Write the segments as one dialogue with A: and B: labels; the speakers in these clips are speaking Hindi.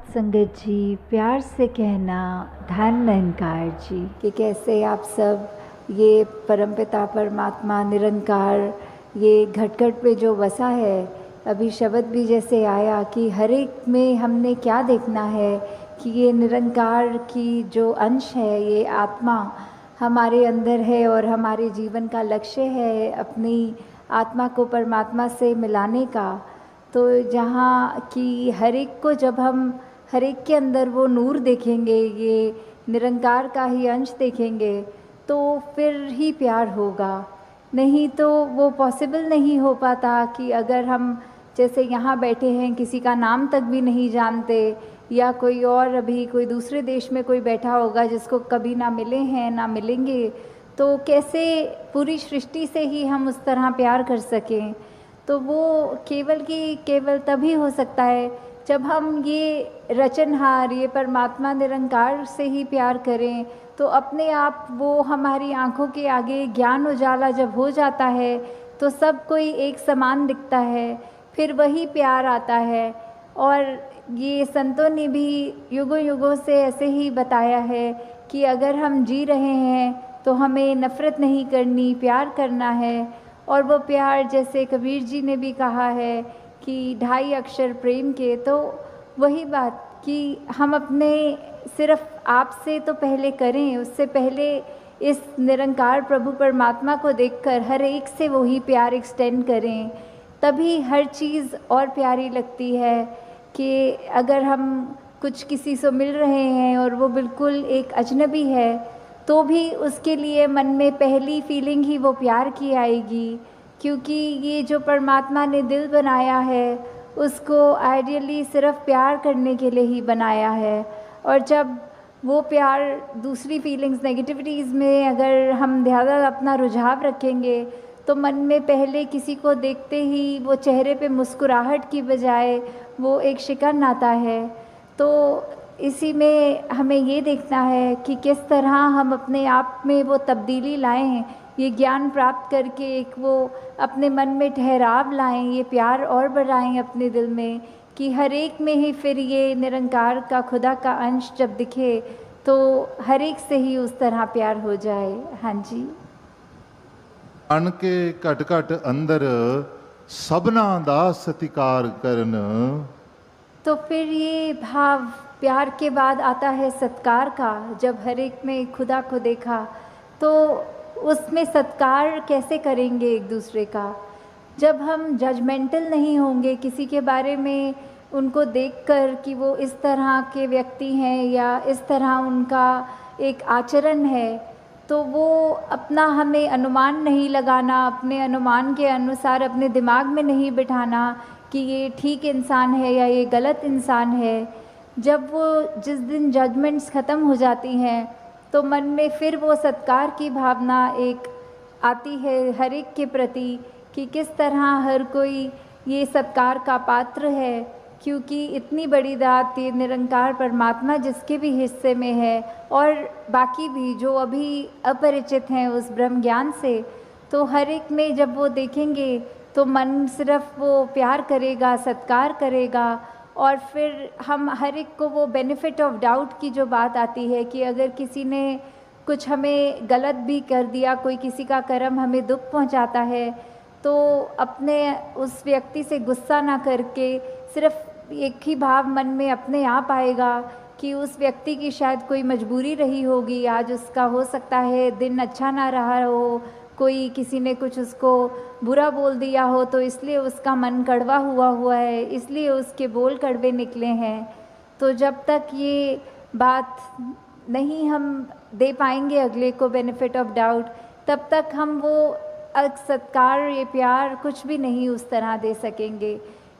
A: संगत जी, प्यार से कहना धन निरंकार जी कि कैसे आप सब ये परमपिता परमात्मा निरंकार ये घट घट पे जो बसा है। अभी शब्द भी जैसे आया कि हर एक में हमने क्या देखना है कि ये निरंकार की जो अंश है, ये आत्मा हमारे अंदर है और हमारे जीवन का लक्ष्य है अपनी आत्मा को परमात्मा से मिलाने का। तो जहाँ कि हर एक को जब हम हर एक के अंदर वो नूर देखेंगे, ये निरंकार का ही अंश देखेंगे, तो फिर ही प्यार होगा। नहीं तो वो पॉसिबल नहीं हो पाता कि अगर हम जैसे यहाँ बैठे हैं, किसी का नाम तक भी नहीं जानते, या कोई और अभी कोई दूसरे देश में कोई बैठा होगा जिसको कभी ना मिले हैं ना मिलेंगे, तो कैसे पूरी सृष्टि से ही हम उस तरह प्यार कर सकें। तो वो केवल तभी हो सकता है जब हम ये रचनहार, ये परमात्मा निरंकार से ही प्यार करें। तो अपने आप वो हमारी आंखों के आगे ज्ञान उजाला जब हो जाता है तो सब कोई एक समान दिखता है, फिर वही प्यार आता है। और ये संतों ने भी युगों युगों से ऐसे ही बताया है कि अगर हम जी रहे हैं तो हमें नफ़रत नहीं करनी, प्यार करना है। और वो प्यार जैसे कबीर जी ने भी कहा है कि 2.5 अक्षर प्रेम के, तो वही बात कि हम अपने सिर्फ आप से तो पहले करें, उससे पहले इस निरंकार प्रभु परमात्मा को देखकर हर एक से वही प्यार एक्सटेंड करें, तभी हर चीज़ और प्यारी लगती है। कि अगर हम कुछ किसी से मिल रहे हैं और वो बिल्कुल एक अजनबी है, तो भी उसके लिए मन में पहली फीलिंग ही वो प्यार की आएगी, क्योंकि ये जो परमात्मा ने दिल बनाया है उसको आइडियली सिर्फ प्यार करने के लिए ही बनाया है। और जब वो प्यार दूसरी फीलिंग्स, नेगेटिविटीज़ में अगर हम ज़्यादा अपना रुझाव रखेंगे तो मन में पहले किसी को देखते ही वो चेहरे पे मुस्कुराहट की बजाय वो एक शिकन आता है। तो इसी में हमें ये देखना है कि किस तरह हम अपने आप में वो तब्दीली लाएं, ये ज्ञान प्राप्त करके एक वो अपने मन में ठहराव लाएं, ये प्यार और बढ़ाएं अपने दिल में, कि हर एक में ही फिर ये निरंकार का खुदा का अंश जब दिखे तो हर एक से ही उस तरह प्यार हो जाए। हाँ जी।
B: अन के घट घट अंदर सबना दा सत्कार करन।
A: तो फिर ये भाव प्यार के बाद आता है सत्कार का। जब हर एक में खुदा को देखा तो उसमें सत्कार कैसे करेंगे एक दूसरे का, जब हम जजमेंटल नहीं होंगे किसी के बारे में, उनको देखकर कि वो इस तरह के व्यक्ति हैं या इस तरह उनका एक आचरण है, तो वो अपना हमें अनुमान नहीं लगाना, अपने अनुमान के अनुसार अपने दिमाग में नहीं बिठाना कि ये ठीक इंसान है या ये गलत इंसान है। जब वो जिस दिन जजमेंट्स ख़त्म हो जाती हैं तो मन में फिर वो सत्कार की भावना एक आती है हर एक के प्रति, कि किस तरह हर कोई ये सत्कार का पात्र है, क्योंकि इतनी बड़ी दात ये निरंकार परमात्मा जिसके भी हिस्से में है और बाकी भी जो अभी अपरिचित हैं उस ब्रह्म ज्ञान से, तो हर एक में जब वो देखेंगे तो मन सिर्फ वो प्यार करेगा, सत्कार करेगा। और फिर हम हर एक को वो बेनिफिट ऑफ डाउट की जो बात आती है कि अगर किसी ने कुछ हमें गलत भी कर दिया, कोई किसी का कर्म हमें दुख पहुंचाता है, तो अपने उस व्यक्ति से गुस्सा ना करके सिर्फ एक ही भाव मन में अपने आप आएगा कि उस व्यक्ति की शायद कोई मजबूरी रही होगी, आज उसका हो सकता है दिन अच्छा ना रहा हो, कोई किसी ने कुछ उसको बुरा बोल दिया हो तो इसलिए उसका मन कड़वा हुआ है, इसलिए उसके बोल कड़वे निकले हैं। तो जब तक ये बात नहीं हम दे पाएंगे अगले को बेनिफिट ऑफ डाउट, तब तक हम वो सत्कार, ये प्यार कुछ भी नहीं उस तरह दे सकेंगे,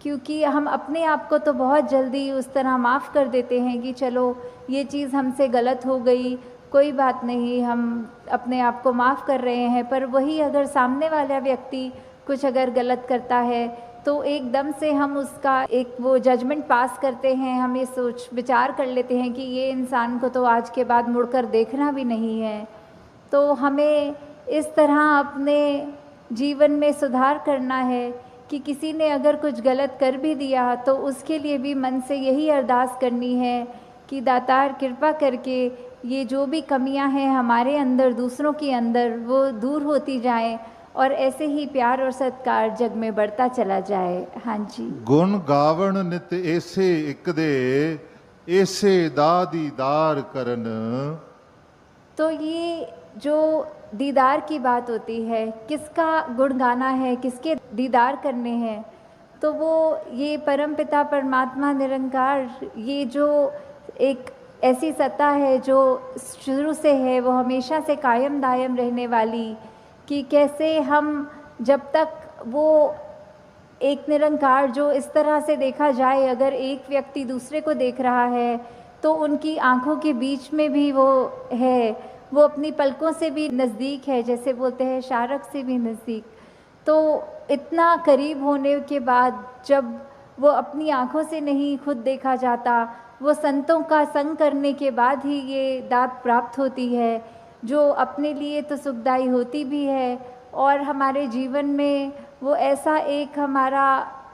A: क्योंकि हम अपने आप को तो बहुत जल्दी उस तरह माफ़ कर देते हैं कि चलो ये चीज़ हमसे गलत हो गई, कोई बात नहीं, हम अपने आप को माफ़ कर रहे हैं। पर वही अगर सामने वाला व्यक्ति कुछ अगर गलत करता है तो एकदम से हम उसका एक वो जजमेंट पास करते हैं, हम ये सोच विचार कर लेते हैं कि ये इंसान को तो आज के बाद मुड़कर देखना भी नहीं है। तो हमें इस तरह अपने जीवन में सुधार करना है कि किसी ने अगर कुछ गलत कर भी दिया तो उसके लिए भी मन से यही अरदास करनी है कि दातार कृपा करके ये जो भी कमियां हैं हमारे अंदर, दूसरों के अंदर, वो दूर होती जाएं और ऐसे ही प्यार और सत्कार जग में बढ़ता चला जाए। हाँ जी।
B: गुण गावण नित ऐसे एक दे, ऐसे दा दीदार करन।
A: तो ये जो दीदार की बात होती है, किसका गुण गाना है, किसके दीदार करने हैं, तो वो ये परमपिता परमात्मा निरंकार, ये जो एक ऐसी सत्ता है जो शुरू से है, वो हमेशा से कायम दायम रहने वाली, कि कैसे हम जब तक वो एक निरंकार जो इस तरह से देखा जाए, अगर एक व्यक्ति दूसरे को देख रहा है तो उनकी आँखों के बीच में भी वो है, वो अपनी पलकों से भी नज़दीक है, जैसे बोलते हैं शारक से भी नज़दीक। तो इतना करीब होने के बाद जब वो अपनी आँखों से नहीं खुद देखा जाता, वो संतों का संग करने के बाद ही ये दात प्राप्त होती है, जो अपने लिए तो सुखदायी होती भी है और हमारे जीवन में वो ऐसा एक हमारा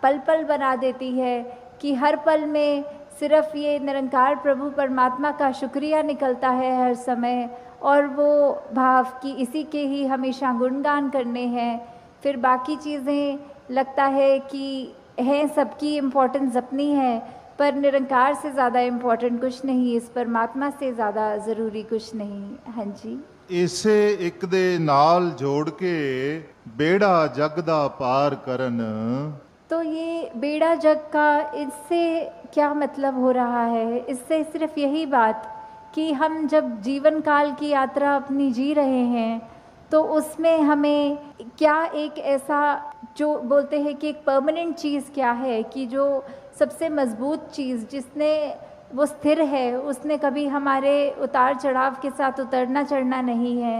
A: पल पल बना देती है कि हर पल में सिर्फ ये निरंकार प्रभु परमात्मा का शुक्रिया निकलता है हर समय, और वो भाव कि इसी के ही हमेशा गुणगान करने हैं। फिर बाकी चीज़ें लगता है कि हैं, सबकी इम्पोर्टेंस अपनी है, पर निरंकार से ज़्यादा इम्पोर्टेंट कुछ नहीं, इस परमात्मा से ज़्यादा ज़रूरी कुछ नहीं। हाँ जी।
B: ਇਸੇ ਇੱਕ ਦੇ ਨਾਲ ਜੋੜ ਕੇ ਬੇੜਾ ਜਗ ਦਾ ਪਾਰ ਕਰਨ।
A: तो ये बेड़ा जग का, इससे क्या मतलब हो रहा है? इससे सिर्फ यही बात कि हम जब जीवन काल की यात्रा अपनी जी रहे हैं तो उसमें हमें क्या एक ऐसा, जो बोलते हैं कि एक परमानेंट चीज़ क्या है, कि जो सबसे मजबूत चीज़ जिसने वो स्थिर है, उसने कभी हमारे उतार चढ़ाव के साथ उतरना चढ़ना नहीं है।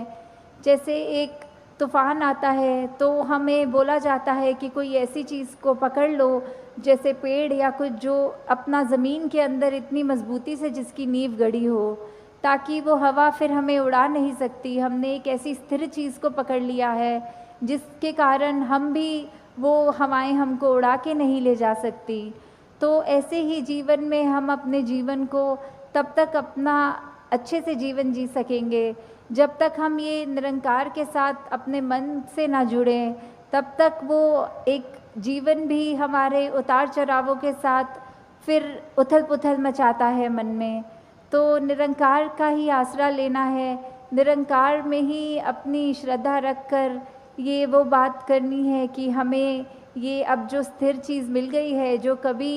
A: जैसे एक तूफ़ान आता है तो हमें बोला जाता है कि कोई ऐसी चीज़ को पकड़ लो, जैसे पेड़ या कुछ जो अपना ज़मीन के अंदर इतनी मजबूती से जिसकी नींव गड़ी हो, ताकि वो हवा फिर हमें उड़ा नहीं सकती। हमने एक ऐसी स्थिर चीज़ को पकड़ लिया है जिसके कारण हम भी, वो हवाएं हमको उड़ा के नहीं ले जा सकती। तो ऐसे ही जीवन में हम अपने जीवन को तब तक अपना अच्छे से जीवन जी सकेंगे जब तक हम ये निरंकार के साथ अपने मन से ना जुड़ें, तब तक वो एक जीवन भी हमारे उतार चढ़ावों के साथ फिर उथल पुथल मचाता है मन में। तो निरंकार का ही आसरा लेना है, निरंकार में ही अपनी श्रद्धा रखकर ये वो बात करनी है कि हमें ये अब जो स्थिर चीज़ मिल गई है, जो कभी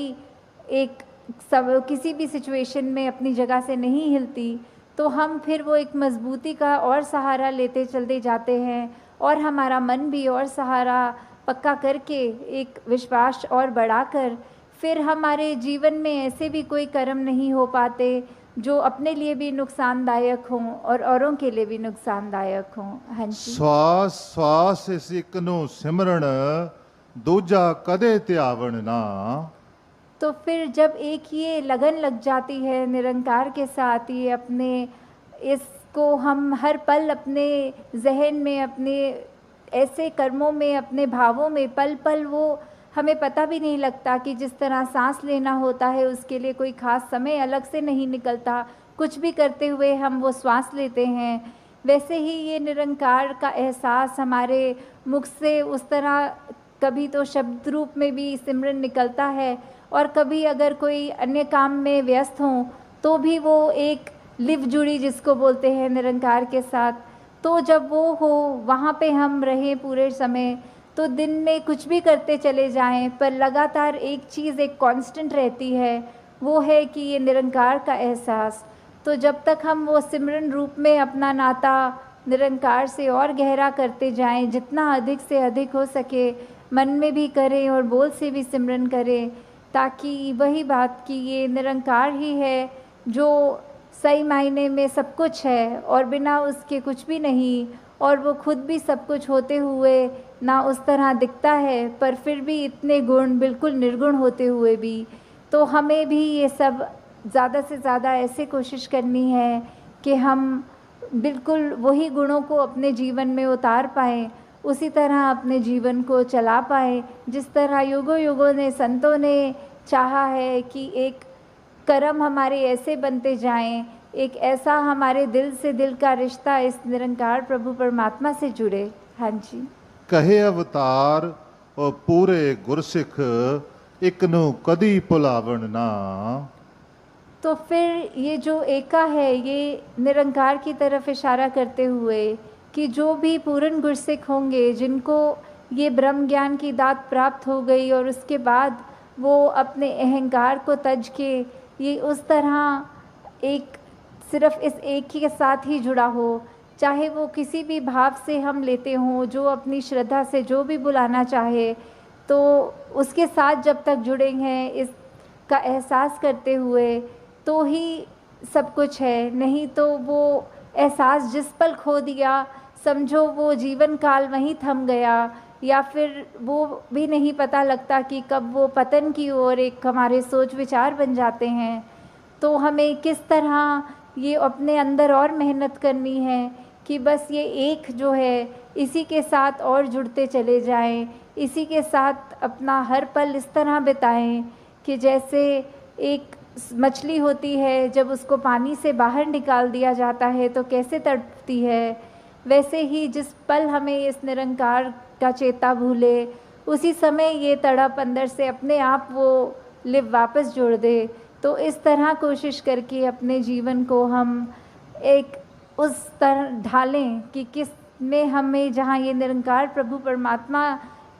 A: एक किसी भी सिचुएशन में अपनी जगह से नहीं हिलती, तो हम फिर वो एक मजबूती का और सहारा लेते चलते जाते हैं और हमारा मन भी और सहारा पक्का करके, एक विश्वास और बढ़ाकर, फिर हमारे जीवन में ऐसे भी कोई कर्म नहीं हो पाते जो अपने लिए भी नुकसानदायक हों और औरों के लिए भी नुकसानदायक हों। हाँ जी।
B: ਸਵਾਸ ਸਵਾਸ ਇਸ ਇੱਕ ਨੂੰ ਸਿਮਰਨ, ਦੂਜਾ ਕਦੇ ਧਿਆਵਣ ਨਾ।
A: तो फिर जब एक ये लगन लग जाती है निरंकार के साथ, ये अपने इसको हम हर पल अपने जहन में, अपने ऐसे कर्मों में, अपने भावों में पल पल, वो हमें पता भी नहीं लगता कि जिस तरह सांस लेना होता है उसके लिए कोई ख़ास समय अलग से नहीं निकलता, कुछ भी करते हुए हम वो श्वास लेते हैं, वैसे ही ये निरंकार का एहसास हमारे मुख से उस तरह कभी तो शब्द रूप में भी सिमरन निकलता है, और कभी अगर कोई अन्य काम में व्यस्त हों तो भी वो एक लिव जुड़ी जिसको बोलते हैं निरंकार के साथ। तो जब वो हो, वहाँ पे हम रहें पूरे समय, तो दिन में कुछ भी करते चले जाएं, पर लगातार एक चीज़ एक कांस्टेंट रहती है, वो है कि ये निरंकार का एहसास। तो जब तक हम वो सिमरन रूप में अपना नाता निरंकार से और गहरा करते जाएं, जितना अधिक से अधिक हो सके मन में भी करें और बोल से भी सिमरन करें, ताकि वही बात कि ये निरंकार ही है जो सही मायने में सब कुछ है और बिना उसके कुछ भी नहीं, और वो खुद भी सब कुछ होते हुए ना उस तरह दिखता है, पर फिर भी इतने गुण, बिल्कुल निर्गुण होते हुए भी। तो हमें भी ये सब ज़्यादा से ज़्यादा ऐसे कोशिश करनी है कि हम बिल्कुल वही गुणों को अपने जीवन में उतार पाएँ, उसी तरह अपने जीवन को चला पाएँ, जिस तरह युगों युगों ने संतों ने चाहा है कि एक कर्म हमारे ऐसे बनते जाएं, एक ऐसा हमारे दिल से दिल का रिश्ता इस निरंकार प्रभु परमात्मा से जुड़े। हाँ जी।
B: कहे अवतार और पूरे गुरसिख एक नु कदी भुलावन ना।
A: तो फिर ये जो एका है, ये निरंकार की तरफ इशारा करते हुए कि जो भी पूर्ण गुरसिख होंगे, जिनको ये ब्रह्म ज्ञान की दात प्राप्त हो गई और उसके बाद वो अपने अहंकार को तज के ये उस तरह एक सिर्फ इस एक ही के साथ ही जुड़ा हो, चाहे वो किसी भी भाव से हम लेते हों, जो अपनी श्रद्धा से जो भी बुलाना चाहे, तो उसके साथ जब तक जुड़े हैं इसका एहसास करते हुए तो ही सब कुछ है। नहीं तो वो एहसास जिस पल खो दिया, समझो वो जीवन काल वहीं थम गया, या फिर वो भी नहीं पता लगता कि कब वो पतन की ओर एक हमारे सोच विचार बन जाते हैं। तो हमें किस तरह ये अपने अंदर और मेहनत करनी है कि बस ये एक जो है इसी के साथ और जुड़ते चले जाएं, इसी के साथ अपना हर पल इस तरह बिताएं कि जैसे एक मछली होती है, जब उसको पानी से बाहर निकाल दिया जाता है तो कैसे तड़पती है, वैसे ही जिस पल हमें इस निरंकार का चेता भूले, उसी समय ये तड़प अंदर से अपने आप वो लिव वापस जोड़ दे। तो इस तरह कोशिश करके अपने जीवन को हम एक उस तरह ढालें कि किस में हमें, जहाँ ये निरंकार प्रभु परमात्मा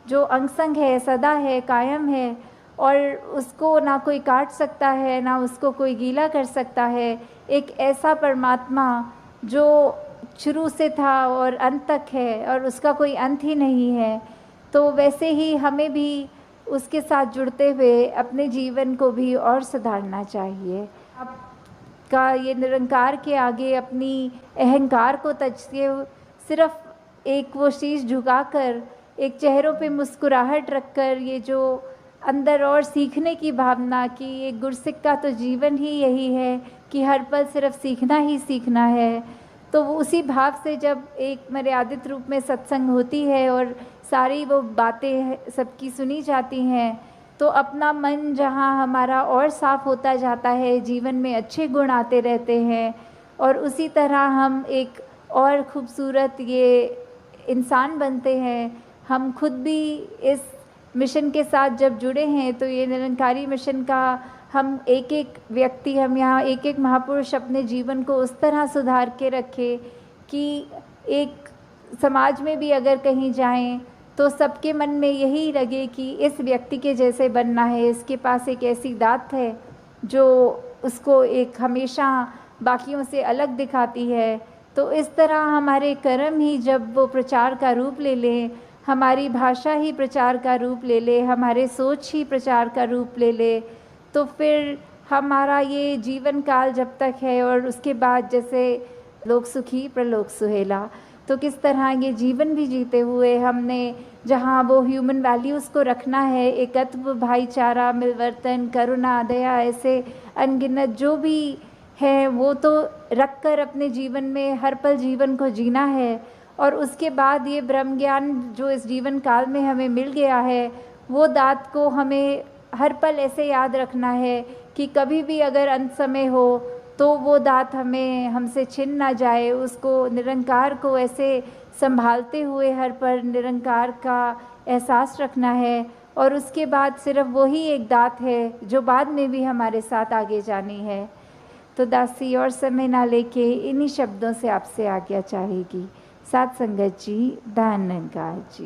A: जो अंग संग है, सदा है, कायम है, और उसको ना कोई काट सकता है, ना उसको कोई गीला कर सकता है, एक ऐसा परमात्मा जो शुरू से था और अंत तक है और उसका कोई अंत ही नहीं है। तो वैसे ही हमें भी उसके साथ जुड़ते हुए अपने जीवन को भी और सुधारना चाहिए। आपका ये निरंकार के आगे अपनी अहंकार को तजते सिर्फ एक वो शीश झुकाकर, एक चेहरों पे मुस्कुराहट रखकर, ये जो अंदर और सीखने की भावना कि एक गुरसिख का तो जीवन ही यही है कि हर पल सिर्फ सीखना ही सीखना है, तो वो उसी भाव से जब एक मर्यादित रूप में सत्संग होती है और सारी वो बातें सबकी सुनी जाती हैं, तो अपना मन जहाँ हमारा और साफ होता जाता है, जीवन में अच्छे गुण आते रहते हैं, और उसी तरह हम एक और खूबसूरत ये इंसान बनते हैं। हम खुद भी इस मिशन के साथ जब जुड़े हैं, तो ये निरंकारी मिशन का हम एक एक व्यक्ति, हम यहाँ एक एक महापुरुष अपने जीवन को उस तरह सुधार के रखें कि एक समाज में भी अगर कहीं जाएं तो सबके मन में यही लगे कि इस व्यक्ति के जैसे बनना है, इसके पास एक ऐसी दात है जो उसको एक हमेशा बाकियों से अलग दिखाती है। तो इस तरह हमारे कर्म ही जब वो प्रचार का रूप ले लें, हमारी भाषा ही प्रचार का रूप ले ले, हमारे सोच ही प्रचार का रूप ले ले, तो फिर हमारा ये जीवन काल जब तक है और उसके बाद जैसे लोक सुखी प्रलोक सुहेला, तो किस तरह ये जीवन भी जीते हुए हमने जहाँ वो ह्यूमन वैल्यूज़ को रखना है, एकत्व, भाईचारा, मिलवर्तन, करुणा, दया, ऐसे अनगिनत जो भी है वो तो रख कर अपने जीवन में हर पल जीवन को जीना है। और उसके बाद ये ब्रह्म ज्ञान जो इस जीवन काल में हमें मिल गया है, वो दात को हमें हर पल ऐसे याद रखना है कि कभी भी अगर अंत समय हो तो वो दात हमें हमसे छिन ना जाए। उसको, निरंकार को ऐसे संभालते हुए हर पल निरंकार का एहसास रखना है, और उसके बाद सिर्फ वही एक दात है जो बाद में भी हमारे साथ आगे जानी है। तो दासी और समय ना लेके इन्हीं शब्दों से आपसे आज्ञा चाहेगी। साथ संगत जी, धन निरंकार जी।